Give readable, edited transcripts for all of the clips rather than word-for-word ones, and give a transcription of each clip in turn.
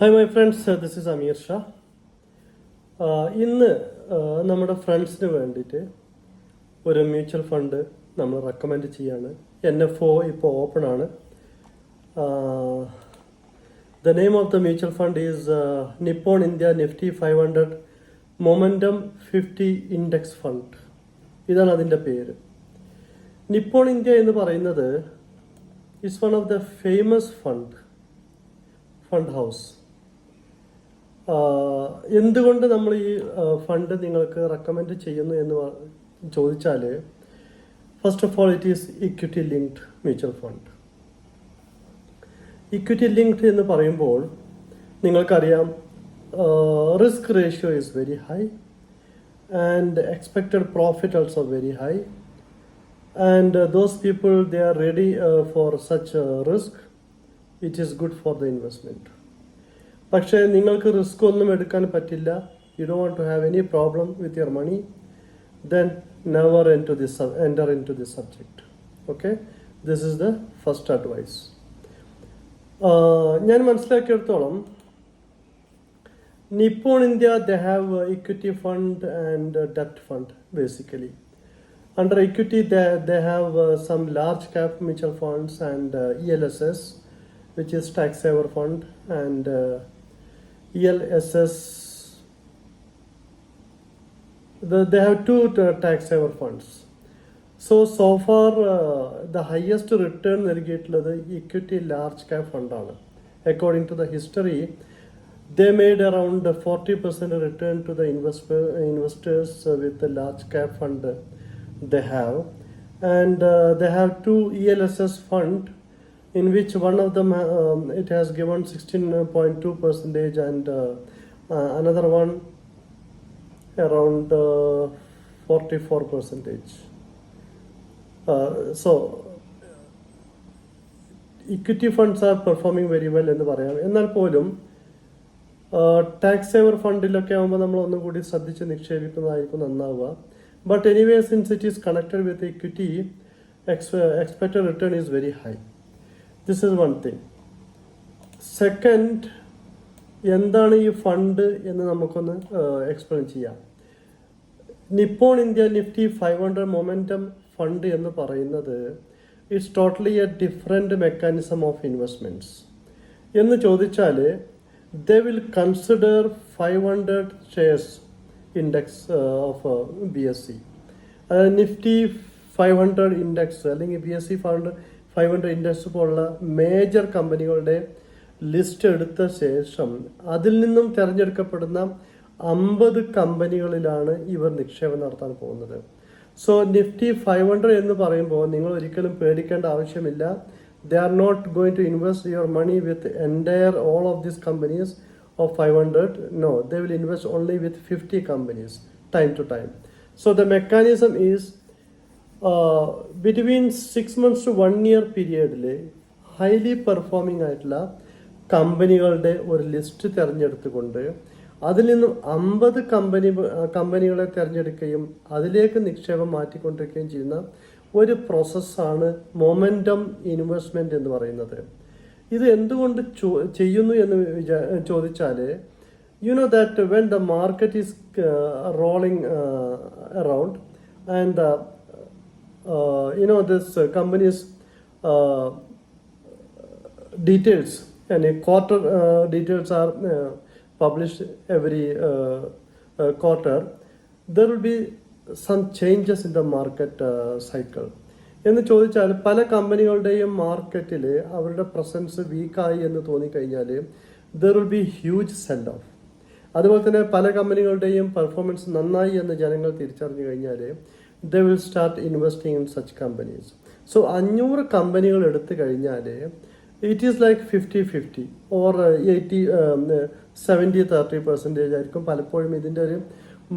Hi my friends, this is Ameer Shah. ഇന്ന് നമ്മുടെ ഫ്രണ്ട്സിന് വേണ്ടിയിട്ട് ഒരു മ്യൂച്വൽ ഫണ്ട് നമ്മൾ റെക്കമെൻഡ് ചെയ്യാണ്. NFO ഇപ്പോൾ ഓപ്പൺ ആണ്. The name of the mutual fund is Nippon India Nifty 500 momentum 50 index fund. ഇതാണ് അതിൻ്റെ പേര്. നിപ്പോൺ ഇന്ത്യ എന്ന് പറയുന്നത് is one of the famous fund house. എന്തുകൊണ്ട് നമ്മൾ ഈ ഫണ്ട് നിങ്ങൾക്ക് റെക്കമെൻഡ് ചെയ്യുന്നു എന്ന് ചോദിച്ചാൽ, first of all it is equity linked mutual fund. Equity linked എന്ന് പറയുമ്പോൾ നിങ്ങൾക്കറിയാം, risk ratio is very high and expected profit also very high, and those people they are ready for such risk. It is good for the investment. പക്ഷേ നിങ്ങൾക്ക് risk ഒന്നും എടുക്കാൻ പറ്റില്ല, you don't want to have any problem with your money, then never enter in to this subject. Okay, this is the first advice. ഞാൻ മനസ്സിലാക്കിയെടുത്തോളം Nippon India they have equity fund and ഡെപ്റ്റ് fund basically. Under equity, they have some large cap mutual funds and ELSS, which is tax saver fund, and ELSS. They have two tax saver funds. So far, the highest return നൽകിയിട്ടുള്ളത് equity large cap fund ആണ്. According to the history, they made around 40% return to the investors with the large cap fund they have, and they have two ELSS fund in which one of them it has given 16.2% and another one around 44%. So equity funds are performing very well എന്ന് പറയാം. എന്നാൽ പോലും tax saver ഫണ്ടിലൊക്കെ ആകുമ്പോൾ നമ്മൾ ഒന്നും കൂടി ശ്രദ്ധിച്ച് നിക്ഷേപിക്കുന്നതായിരിക്കും നന്നാവുക. But anyway, since it is connected with equity, expected return is very high. This is one thing. Second, എന്താണ് ഈ ഫണ്ട് എന്ന് നമുക്കൊന്ന് എക്സ്പ്ലെയിൻ ചെയ്യാം. Nippon India Nifty 500 momentum fund എന്ന് പറയുന്നത് it's totally A different mechanism of investments. എന്ന് ചോദിച്ചാൽ, they will consider 500 shares index of BSE. Nifty 500 index അല്ലെങ്കിൽ BSE 500 ഇൻഡെക്സ് പോലുള്ള മേജർ കമ്പനികളുടെ ലിസ്റ്റ് എടുത്ത ശേഷം അതിൽ നിന്നും തിരഞ്ഞെടുക്കപ്പെടുന്ന 50 കമ്പനികളിലാണ് ഇവർ നിക്ഷേപം നടത്താൻ പോകുന്നത്. സോ നിഫ്റ്റി 500 എന്ന് പറയുമ്പോൾ നിങ്ങൾ ഒരിക്കലും പേടിക്കേണ്ട ആവശ്യമില്ല. They are not going to invest your money with entire all of these companies of 500. No, they will invest only with 50 companies time to time. So the mechanism is between 6 months to 1 year period highly performing ആയിട്ടുള്ള കമ്പനികളുടെ ഒരു list തിരഞ്ഞെടുത്തുകൊണ്ട് അതിൽ നിന്നും 50 കമ്പനികളെ തിരഞ്ഞെടുക്കുകയും അതിലേക്ക് നിക്ഷേപം മാറ്റിക്കൊണ്ടിരിക്കുകയും ചെയ്യുന്ന ഒരു പ്രോസസ്സാണ് മൊമെൻറ്റം ഇൻവെസ്റ്റ്മെൻറ്റ് എന്ന് പറയുന്നത്. ഇത് എന്തുകൊണ്ട് ചെയ്യുന്നു എന്ന് ചോദിച്ചാൽ, you know that when the market is rolling around and you know this companies details and quarter details are published every quarter, there will be some changes in the market cycle. എന്ന് ചോദിച്ചാൽ, പല കമ്പനികളുടെയും മാർക്കറ്റിൽ അവരുടെ presence വീക്കായി എന്ന് തോന്നിക്കഴിഞ്ഞാൽ there will be huge cell of. അതുപോലെ തന്നെ പല കമ്പനികളുടെയും പെർഫോമൻസ് നന്നായി എന്ന് ജനങ്ങൾ തിരിച്ചറിഞ്ഞു കഴിഞ്ഞാൽ they will start investing in such companies. So 500 കമ്പനികൾ എടുത്തു കഴിഞ്ഞാൽ ഇറ്റ് ഈസ് ലൈക്ക് 50-50 ഓർ 70-30% ആയിരിക്കും പലപ്പോഴും ഇതിൻ്റെ ഒരു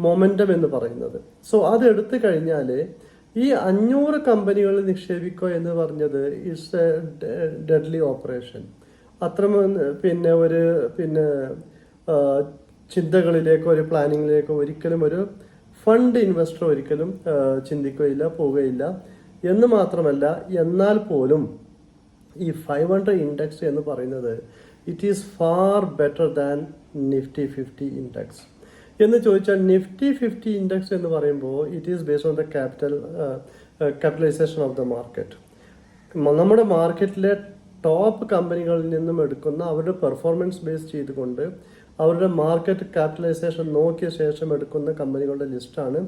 മൊമെൻറ്റം എന്ന് പറയുന്നത്. സോ അത് എടുത്തു കഴിഞ്ഞാൽ ഈ 500 കമ്പനികളിൽ നിക്ഷേപിക്കുക എന്ന് പറഞ്ഞത് ഇറ്റ്സ് എ ഡെഡ്ലി ഓപ്പറേഷൻ. അത്ര പിന്നെ ചിന്തകളിലേക്കോ ഒരു പ്ലാനിങ്ങിലേക്കോ ഒരിക്കലും ഒരു ഫണ്ട് ഇൻവെസ്റ്റർ ഒരിക്കലും ചിന്തിക്കുകയില്ല, പോവുകയില്ല. എന്ന് മാത്രമല്ല, എന്നാൽ പോലും ഈ 500 ഇൻഡെക്സ് എന്ന് പറയുന്നത് it is far better than Nifty 50 index. എന്ന് ചോദിച്ചാൽ നിഫ്റ്റി 50 ഇൻഡെക്സ് എന്ന് പറയുമ്പോൾ it is based on the capitalisation of the market. നമ്മുടെ മാർക്കറ്റിലെ ടോപ്പ് കമ്പനികളിൽ നിന്നും എടുക്കുന്ന അവരുടെ പെർഫോമൻസ് ബേസ് ചെയ്തുകൊണ്ട് അവരുടെ മാർക്കറ്റ് ക്യാപിറ്റലൈസേഷൻ നോക്കിയ ശേഷം എടുക്കുന്ന കമ്പനികളുടെ ലിസ്റ്റാണ്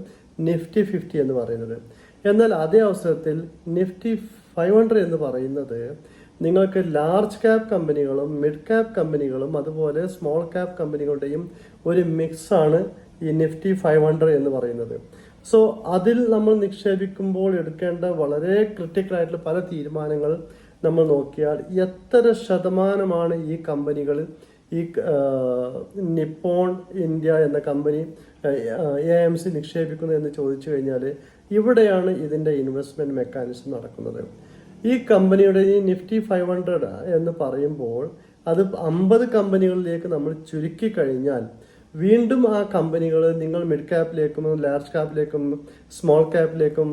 നിഫ്റ്റി 50 എന്ന് പറയുന്നത്. എന്നാൽ അതേ അവസരത്തിൽ നിഫ്റ്റി 500 എന്ന് പറയുന്നത് നിങ്ങൾക്ക് ലാർജ് ക്യാപ് കമ്പനികളും മിഡ് ക്യാപ് കമ്പനികളും അതുപോലെ സ്മോൾ ക്യാപ് കമ്പനികളുടെയും ഒരു മിക്സാണ് ഈ നിഫ്റ്റി 500 എന്ന് പറയുന്നത്. സോ അതിൽ നമ്മൾ നിക്ഷേപിക്കുമ്പോൾ എടുക്കേണ്ട വളരെ ക്രിട്ടിക്കൽ ആയിട്ടുള്ള പല തീരുമാനങ്ങൾ നമ്മൾ നോക്കിയാൽ എത്ര ശതമാനമാണ് ഈ കമ്പനികൾ ഈ നിപ്പോൺ ഇന്ത്യ എന്ന കമ്പനി AMC നിക്ഷേപിക്കുന്നത് എന്ന് ചോദിച്ചു കഴിഞ്ഞാൽ ഇവിടെയാണ് ഇതിൻ്റെ ഇൻവെസ്റ്റ്മെൻറ്റ് മെക്കാനിസം നടക്കുന്നത്. ഈ കമ്പനിയുടെ ഈ നിഫ്റ്റി 500 എന്ന് പറയുമ്പോൾ അത് 50 കമ്പനികളിലേക്ക് നമ്മൾ ചുരുക്കി കഴിഞ്ഞാൽ വീണ്ടും ആ കമ്പനികൾ നിങ്ങൾ മിഡ് ക്യാപ്പിലേക്കും ലാർജ് ക്യാപ്പിലേക്കും സ്മോൾ ക്യാപ്പിലേക്കും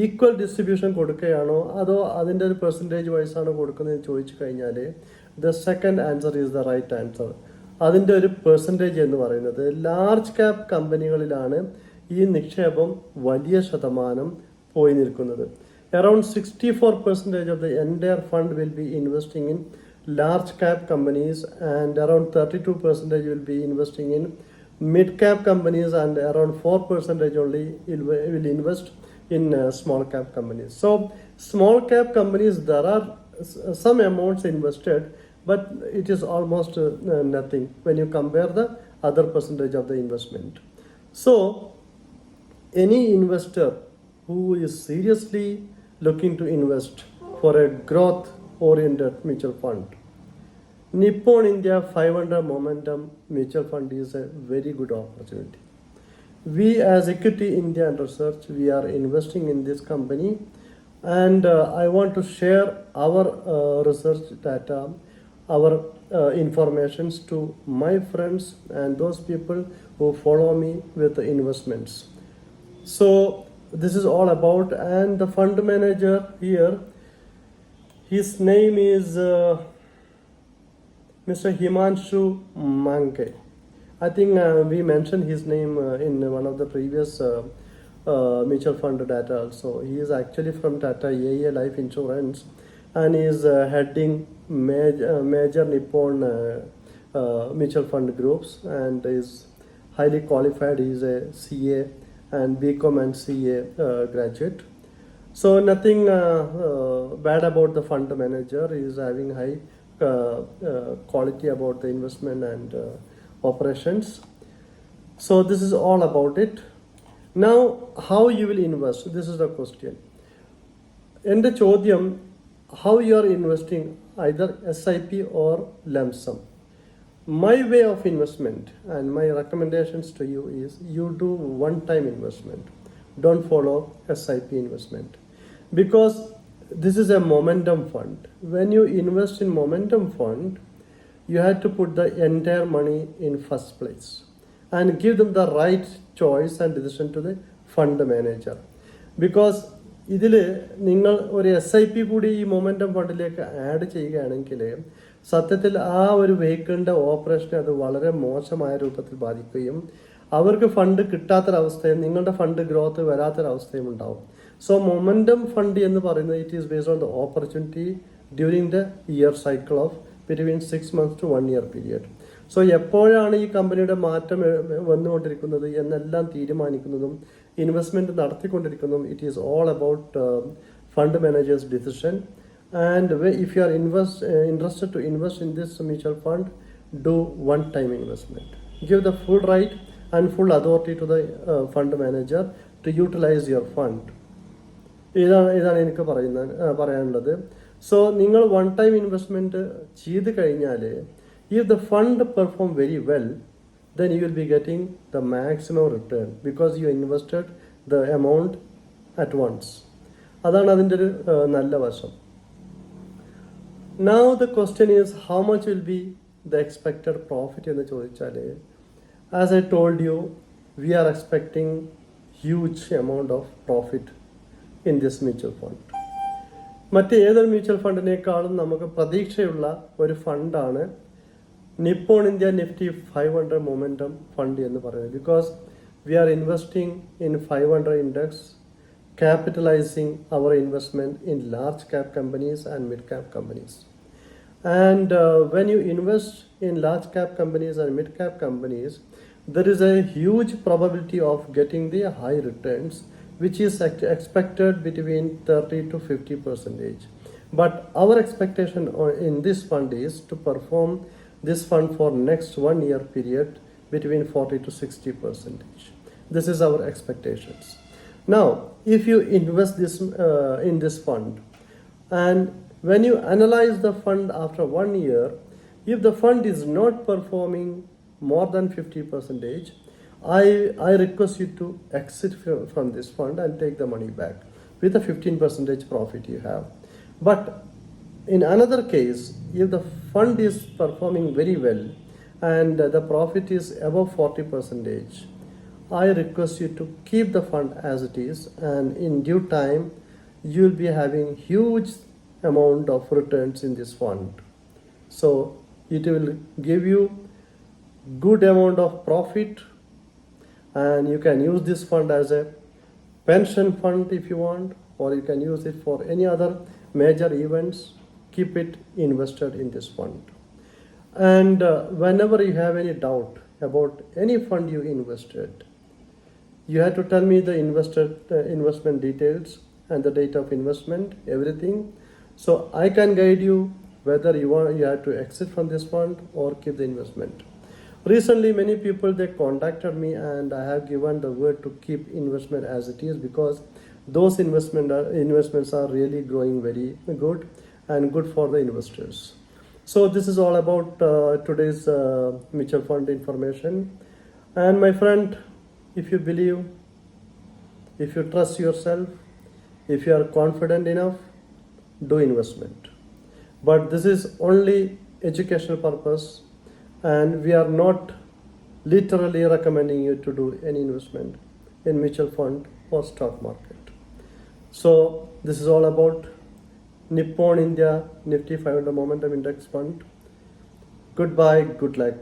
ഈക്വൽ ഡിസ്ട്രിബ്യൂഷൻ കൊടുക്കുകയാണോ അതോ അതിൻ്റെ ഒരു പെർസെൻറ്റേജ് വൈസാണോ കൊടുക്കുന്നതെന്ന് ചോദിച്ചു കഴിഞ്ഞാൽ the second answer is the right answer. അതിൻ്റെ ഒരു പെർസെൻറ്റേജ് എന്ന് പറയുന്നത് ലാർജ് ക്യാപ് കമ്പനികളിലാണ് ഈ നിക്ഷേപം വലിയ ശതമാനം പോയി നിൽക്കുന്നത്. Around 64% of the entire fund will be investing in large cap companies and around 32% will be investing in mid cap companies and around 4% only will invest in small cap companies. So small cap companies, there are some amounts invested, but it is almost nothing when you compare the other percentage of the investment. So any investor who is seriously looking to invest for a growth oriented mutual fund, Nippon India 500 Momentum Mutual Fund is a very good opportunity. We as Equity India and Research, we are investing in this company, and I want to share our research data, our informations to my friends and those people who follow me with investments. So this is all about, and the fund manager here, his name is Mr. Himanshu Manke. I think we mentioned his name in one of the previous mutual fund data also. He is actually from Tata AIA Life Insurance and he is heading major Nippon mutual fund groups and is highly qualified. He is a CA and BCom and CA graduate. So nothing bad about the fund manager. He is having high quality about the investment and operations. So this is all about it. Now how you will invest? This is the question. In the chodyam, how you are investing, either SIP or lump sum. My way of investment and my recommendations to you is you do one-time investment. Don't follow SIP investment because this is a momentum fund. When you invest in momentum fund, you have to put the entire money in first place and give them the right choice and decision to the fund manager. Because ഇതിൽ നിങ്ങൾ ഒരു SIP കൂടി ഈ momentum ഫണ്ടിലേക്ക് add ചെയ്യുകയാണെങ്കിൽ സത്യത്തിൽ ആ ഒരു വെഹിക്കിളിൻ്റെ ഓപ്പറേഷനെ അത് വളരെ മോശമായ രൂപത്തിൽ ബാധിക്കുകയും അവർക്ക് ഫണ്ട് കിട്ടാത്തൊരവസ്ഥയും നിങ്ങളുടെ ഫണ്ട് ഗ്രോത്ത് വരാത്തൊരവസ്ഥയും ഉണ്ടാവും. സോ മൊമെൻറ്റം ഫണ്ട് എന്ന് പറയുന്നത് it is based on the opportunity during the year cycle of between 6 months to 1 year period. So എപ്പോഴാണ് ഈ കമ്പനിയുടെ മാറ്റം വന്നുകൊണ്ടിരിക്കുന്നത് എന്നെല്ലാം തീരുമാനിക്കുന്നതും ഇൻവെസ്റ്റ്മെൻറ്റ് നടത്തിക്കൊണ്ടിരിക്കുന്നതും it is all about fund managers decision. And if you are interested to invest in this mutual fund, do one-time investment. Give the full right and full authority to the fund manager to utilize your fund. ഇതാണ് എനിക്ക് പറയാനുള്ളത്. So നിങ്ങൾ one time investment ചെയ്ത് കഴിഞ്ഞാൽ if the fund perform very well, then you will be getting the maximum return because you invested the amount at once. അതാണ് അതിൻ്റെ ഒരു നല്ല വശം. Now the question is how much will be the expected profit എന്ന് ചോദിച്ചാൽ as I told you we are expecting huge amount of profit in this mutual fund. മറ്റ് ഏതൊരു mutual ഫണ്ടിനേക്കാളും നമുക്ക് പ്രതീക്ഷയുള്ള ഒരു ഫണ്ടാണ് Nippon India Nifty 500 Momentum Fund എന്ന് പറയുന്നത് because we are investing in 500 index, capitalizing our investment in large cap companies and mid cap companies. And when you invest in large cap companies and mid cap companies, there is a huge probability of getting the high returns, which is expected between 30 to 50 percentage. But our expectation in this fund is to perform this fund for next 1 year period between 40 to 60 percentage. This is our expectations. Now, if you invest this in this fund, and when you analyze the fund after 1 year, if the fund is not performing more than 50 percentage, I request you to exit from this fund and take the money back with a 15 percentage profit you have. But in another case, if the fund is performing very well and the profit is above 40 percentage, I request you to keep the fund as it is, and in due time you will be having huge amount of returns in this fund. So it will give you good amount of profit, and you can use this fund as a pension fund if you want, or you can use it for any other major events. Keep it invested in this fund. And whenever you have any doubt about any fund you invested, you have to tell me the investment details and the date of investment, everything, so I can guide you whether you have to exit from this fund or keep the investment. Recently, many people, they contacted me, and I have given the word to keep investment as it is, because those investments are really growing very good and good for the investors. So this is all about today's mutual fund information. And my friend, if you believe, if you trust yourself, if you are confident enough, do investment. But this is only educational purpose, and we are not literally recommending you to do any investment in mutual fund or stock market. So this is all about Nippon India Nifty 500 Momentum Index Fund. Goodbye, good luck.